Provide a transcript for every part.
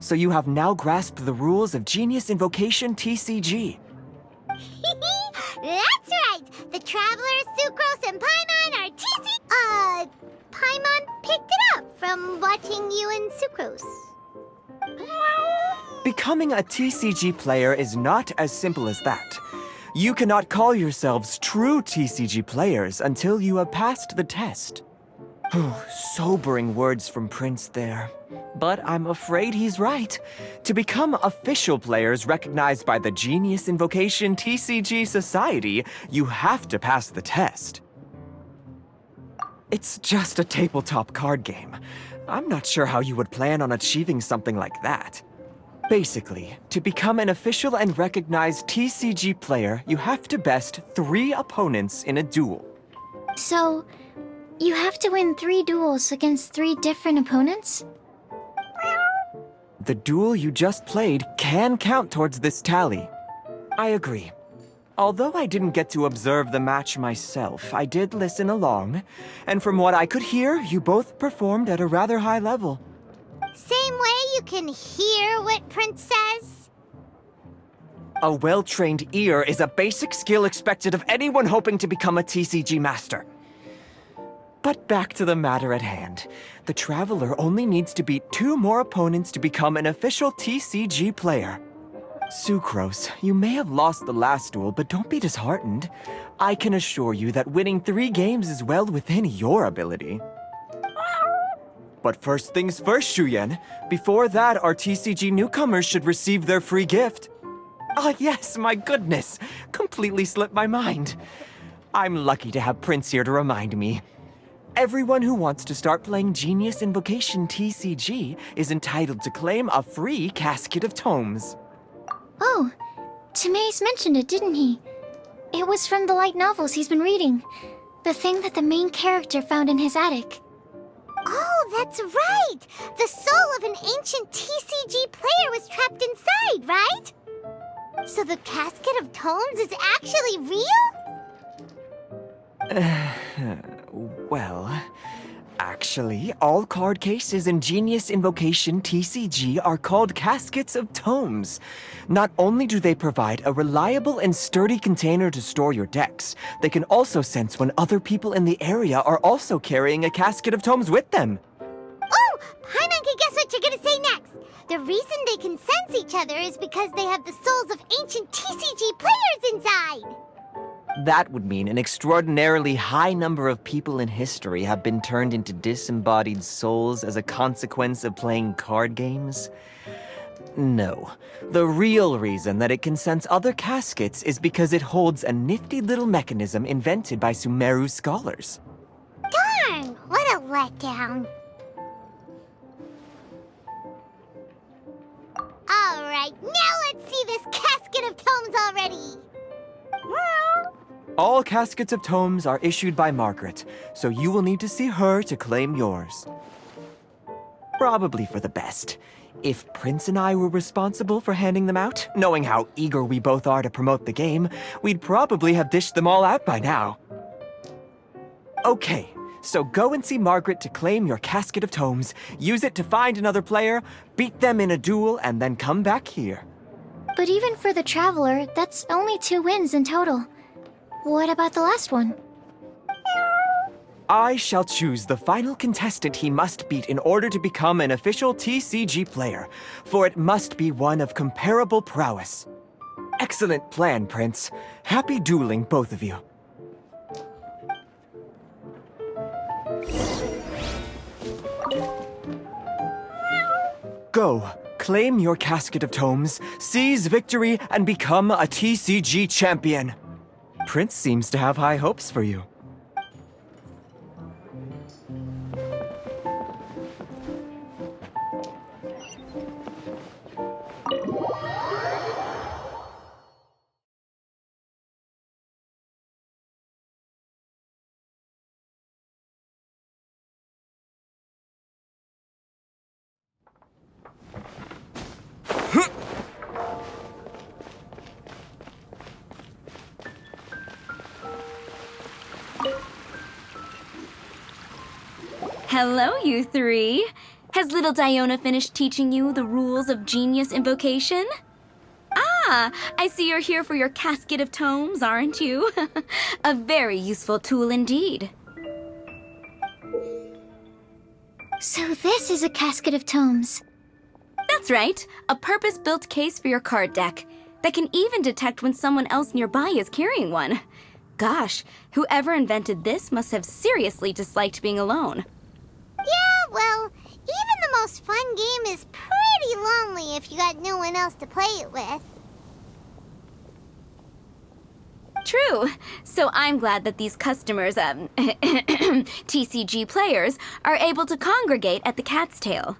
So you have now grasped the rules of Genius Invocation TCG. That's right! The Travelers, Sucrose, and Paimon are Paimon picked it up from watching you and Sucrose. Becoming a TCG player is not as simple as that. You cannot call yourselves true TCG players until you have passed the test. Sobering words from Prince there. But I'm afraid he's right. To become official players recognized by the Genius Invocation TCG Society, you have to pass the test. It's just a tabletop card game. I'm not sure how you would plan on achieving something like that. Basically, to become an official and recognized TCG player, you have to best 3 opponents in a duel. So, you have to win 3 duels against 3 different opponents? The duel you just played can count towards this tally. I agree. Although I didn't get to observe the match myself, I did listen along, and from what I could hear, you both performed at a rather high level. Same way you can hear what Prince says? A well-trained ear is a basic skill expected of anyone hoping to become a TCG master. But back to the matter at hand. The Traveler only needs to beat 2 more opponents to become an official TCG player. Sucrose, you may have lost the last duel, but don't be disheartened. I can assure you that winning 3 games is well within your ability. But first things first, Shuyen. Before that, our TCG newcomers should receive their free gift. Ah, yes, my goodness. Completely slipped my mind. I'm lucky to have Prince here to remind me. Everyone who wants to start playing Genius Invocation TCG is entitled to claim a free casket of tomes. Oh, Timaeus mentioned it, didn't he? It was from the light novels he's been reading. The thing that the main character found in his attic. Oh, that's right! The soul of an ancient TCG player was trapped inside, right? So the casket of tomes is actually real? Well, actually, all card cases in Genius Invocation TCG are called caskets of tomes. Not only do they provide a reliable and sturdy container to store your decks, they can also sense when other people in the area are also carrying a casket of tomes with them. Oh! Paimon can guess what you're gonna say next! The reason they can sense each other is because they have the souls of ancient TCG players inside! That would mean an extraordinarily high number of people in history have been turned into disembodied souls as a consequence of playing card games. No. The real reason that it can sense other caskets is because it holds a nifty little mechanism invented by Sumeru scholars. Darn! What a letdown. Alright, now let's see this casket of tomes already! All caskets of tomes are issued by Margaret, so you will need to see her to claim yours. Probably for the best. If Prince and I were responsible for handing them out, knowing how eager we both are to promote the game, we'd probably have dished them all out by now. Okay, so go and see Margaret to claim your casket of tomes, use it to find another player, beat them in a duel, and then come back here. But even for the Traveler, that's only 2 wins in total. What about the last one? I shall choose the final contestant he must beat in order to become an official TCG player, for it must be one of comparable prowess. Excellent plan, Prince. Happy dueling, both of you. Go, claim your casket of tomes, seize victory, and become a TCG champion. Prince seems to have high hopes for you. Hello, you 3. Has little Diona finished teaching you the rules of genius invocation? Ah, I see you're here for your casket of tomes, aren't you? A very useful tool indeed. So this is a casket of tomes. That's right, a purpose-built case for your card deck that can even detect when someone else nearby is carrying one. Gosh, whoever invented this must have seriously disliked being alone. Yeah, well, even the most fun game is pretty lonely if you got no one else to play it with. True. So I'm glad that these customers, TCG players, are able to congregate at the Cat's Tail.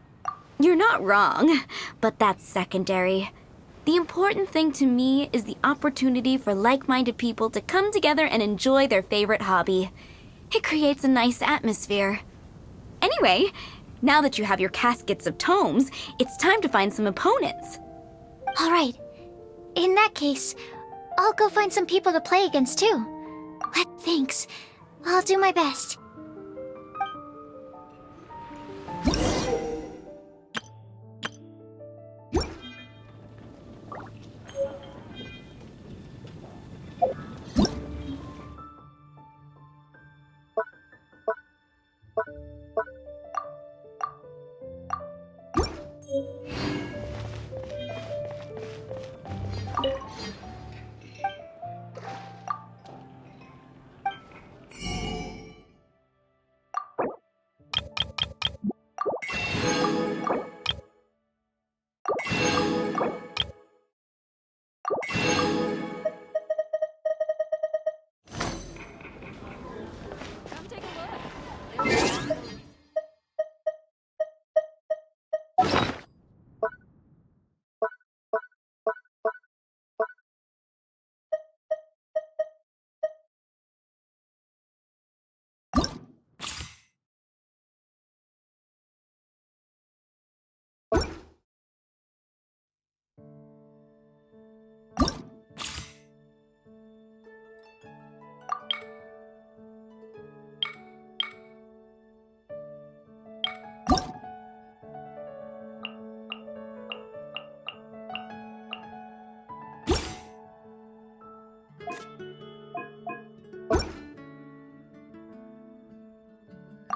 You're not wrong, but that's secondary. The important thing to me is the opportunity for like-minded people to come together and enjoy their favorite hobby. It creates a nice atmosphere. Anyway, now that you have your caskets of tomes, it's time to find some opponents. All right. In that case, I'll go find some people to play against too. But thanks. I'll do my best.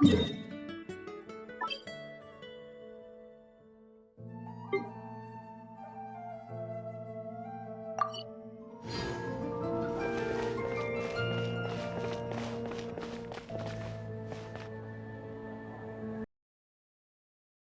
Yeah.